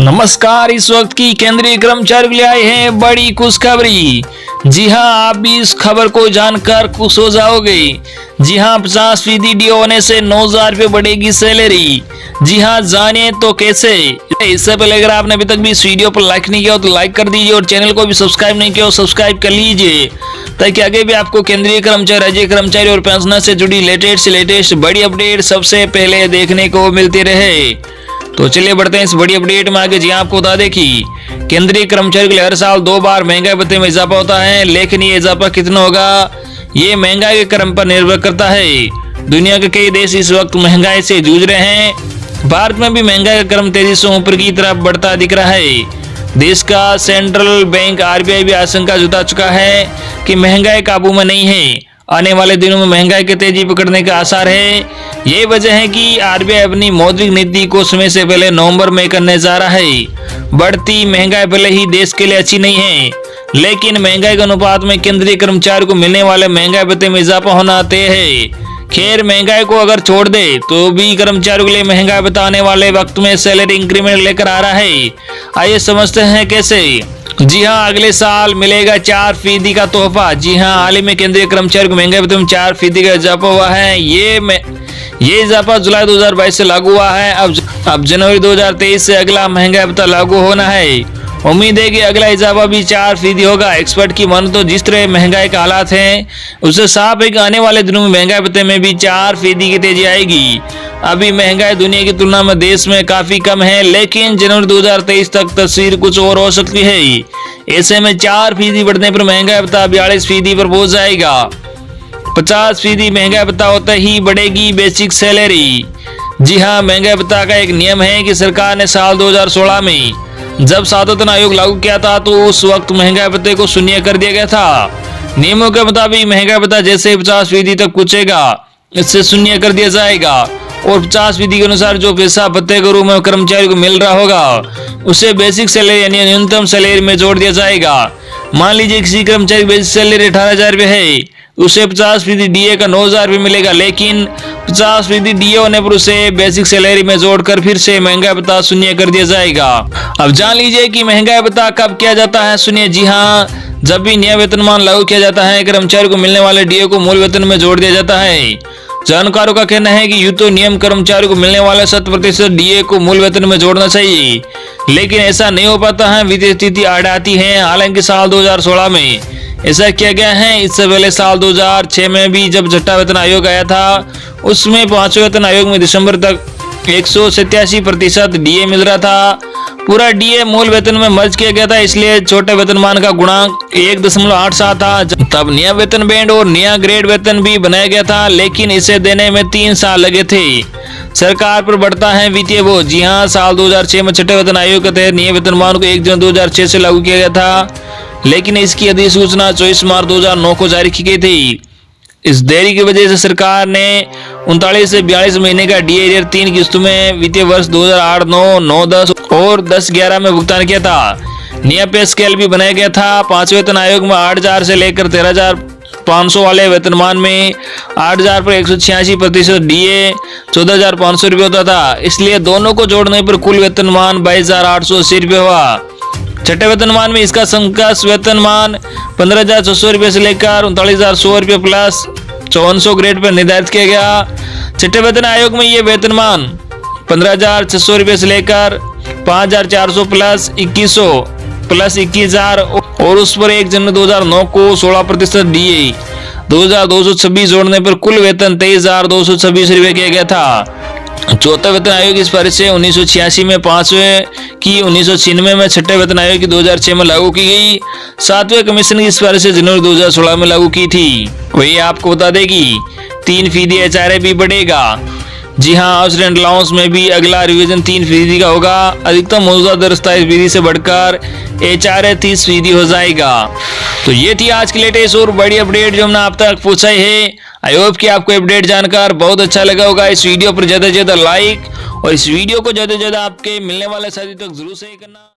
नमस्कार। इस वक्त की केंद्रीय कर्मचारी के लिए आए हैं बड़ी खुशखबरी। जी हां, आप भी इस खबर को जानकर खुश हो जाओगे। जी हां, 50% डीओ होने से 9,000 रुपये बढ़ेगी सैलरी। जी हां, जानिए तो कैसे। इससे पहले अगर आपने अभी तक भी इस वीडियो पर लाइक नहीं किया हो तो लाइक कर दीजिए और चैनल को भी सब्सक्राइब नहीं किया हो सब्सक्राइब कर लीजिए, ताकि आगे भी आपको केंद्रीय कर्मचारी, राज्य कर्मचारी और पेंशनर से जुड़ी लेटेस्ट बड़ी अपडेट सबसे पहले देखने को मिलती रहे। तो चलिए बढ़ते हैं इस बड़ी अपडेट में आगे। जी आपको बता दें कि केंद्रीय कर्मचारी के लिए हर साल 2 बार महंगाई भत्ते में इजाफा होता है, लेकिन ये इजाफा कितना होगा ये महंगाई के क्रम पर निर्भर करता है। दुनिया के कई देश इस वक्त महंगाई से जूझ रहे हैं। भारत में भी महंगाई का क्रम तेजी से ऊपर की तरफ बढ़ता दिख रहा है। देश का सेंट्रल बैंक आरबीआई भी आशंका जता चुका है कि महंगाई काबू में नहीं है। आने वाले दिनों में महंगाई के तेजी पकड़ने का आसार है। यही वजह है कि आरबीआई अपनी मौद्रिक नीति को समय से पहले नवंबर में करने जा रहा है। बढ़ती महंगाई भले ही देश के लिए अच्छी नहीं है, लेकिन महंगाई के अनुपात में केंद्रीय कर्मचारी को मिलने वाले महंगाई भत्ते में इजाफा होना तय है। खैर, महंगाई को अगर छोड़ दे तो भी कर्मचारियों के लिए महंगाई भत्ता आने वाले वक्त में सैलरी इंक्रीमेंट लेकर आ रहा है। आइए समझते हैं कैसे। जी हां, अगले साल मिलेगा 4% का तोहफा। जी हां, हाल ही में केंद्रीय कर्मचारी को महंगाई भत्ते में 4% का इजाफा हुआ है। ये इजाफा जुलाई 2022 से लागू हुआ है। अब जनवरी 2023 से अगला महंगाई भत्ता लागू होना है। उम्मीद है कि अगला इजाफा भी 4% होगा। एक्सपर्ट की माने तो जिस तरह महंगाई के हालात हैं उससे साफ है कि आने वाले दिनों में महंगाई भत्ते में भी 4% की तेजी आएगी। अभी महंगाई दुनिया की तुलना में देश में काफी कम है, लेकिन जनवरी 2023 तक तस्वीर कुछ और हो सकती है। ऐसे में 4% बढ़ने पर महंगाई भत्ता 42% पर पहुंच जाएगा। 50% महंगाई भत्ता होते ही बढ़ेगी बेसिक सैलरी। जी हाँ, महंगाई भत्ता का एक नियम है कि सरकार ने साल 2016 में जब 7 वेतन आयोग लागू किया था तो उस वक्त महंगाई भत्ते को शून्य कर दिया गया था। नियमों के मुताबिक महंगाई भत्ता जैसे 50% तक पहुंचेगा इससे शून्य कर दिया जाएगा और 50% के अनुसार जो पैसा भत्ते के रूप में कर्मचारी को मिल रहा होगा उसे बेसिक सैलरी यानी न्यूनतम सैलरी में जोड़ दिया जाएगा। मान लीजिए किसी कर्मचारी की बेसिक सैलरी 18,000 रुपये है, उसे 50% डीए का 9,000 रुपये मिलेगा, लेकिन 50% डीए होने पर उसे बेसिक सैलरी में जोड़कर फिर से महंगाई भत्ता शून्य कर दिया जाएगा। अब जान लीजिए कि महंगाई भत्ता कब किया जाता है। सुनिए, जी हाँ, जब भी नया वेतनमान लागू किया जाता है कर्मचारी को मिलने वाले डीए को मूल वेतन में जोड़ दिया जाता है। जानकारों का कहना है कि यूं तो नियम कर्मचारी को मिलने वाले 7% डीए को मूल वेतन में जोड़ना चाहिए, लेकिन ऐसा नहीं हो पाता है। वित्तीय स्थिति आड़ आती है। हालांकि साल 2016 में ऐसा किया गया है। इससे पहले साल 2006 में भी जब छठा वेतन आयोग आया था, उसमें 5वें वेतन आयोग में दिसंबर तक 187% डीए मिल रहा था। पूरा डीए मूल वेतन में मर्ज किया गया था, इसलिए छोटे वेतनमान का गुणांक 1.87 था। तब नया वेतन बैंड और नया ग्रेड वेतन भी बनाया गया था, लेकिन इसे देने में 3 साल लगे थे। सरकार पर बढ़ता है वित्तीय बोझ। जी हाँ, साल 2006 में छठे वेतन आयोग के तहत नए वेतनमान को 1 जनवरी 2006 से लागू किया गया था, लेकिन इसकी अधिसूचना 24 मार्च 2009 को जारी की गई थी। इस देरी की वजह से सरकार ने 39 से 42 महीने का डीए 3 किस्तों में वित्तीय वर्ष 2008, 9, 9, 10 और 10-11 में भुगतान किया था। नया पे स्केल भी बनाया गया था। 5वें वेतन आयोग में 8,000 से लेकर 13,500 वाले वेतनमान में 8,000 पर 186% डीए 14,500 रुपये होता था। इसलिए दोनों को जोड़ने पर कुल वेतनमान 22,880 रुपये हुआ। छठे वेतनमान में इसका समकक्ष वेतनमान 15,600 रुपये से लेकर 39,100 रुपये प्लस 5400 ग्रेड पर निर्धारित किया गया। छठे वेतन आयोग में ये वेतनमान 15,600 रुपये से लेकर 5,400 प्लस 2,100 प्लस 21,000 और उस पर 1 जनवरी 2009 को 16% डीए 2,226 जोड़ने पर कुल वेतन 23,226 रुपये किया गया था। चौथा वेतन आयोग इस सिफारिश से 1986 में 5वें की, 1996 में छठे वेतन आयोग की 2006 में लागू की गई। 7वें कमीशन की सिफारिश से जनवरी 2016 में लागू की थी। वही आपको बता देगी 3% एचआरए भी बढ़ेगा। जी हाँ, हाउस रेंट अलाउंस में भी अगला रिवीजन 3% का होगा। अधिकतम मौजूदा दर 27% से बढ़कर एचआरए 30% हो जाएगा। तो ये थी आज की लेटेस्ट और बड़ी अपडेट जो हमने आप तक पहुंचाई है। आई होप कि आपको अपडेट जानकर बहुत अच्छा लगा होगा। इस वीडियो पर ज्यादा से ज्यादा लाइक और इस वीडियो को ज्यादा से ज्यादा आपके मिलने वाले साथी तक जरूर शेयर करना।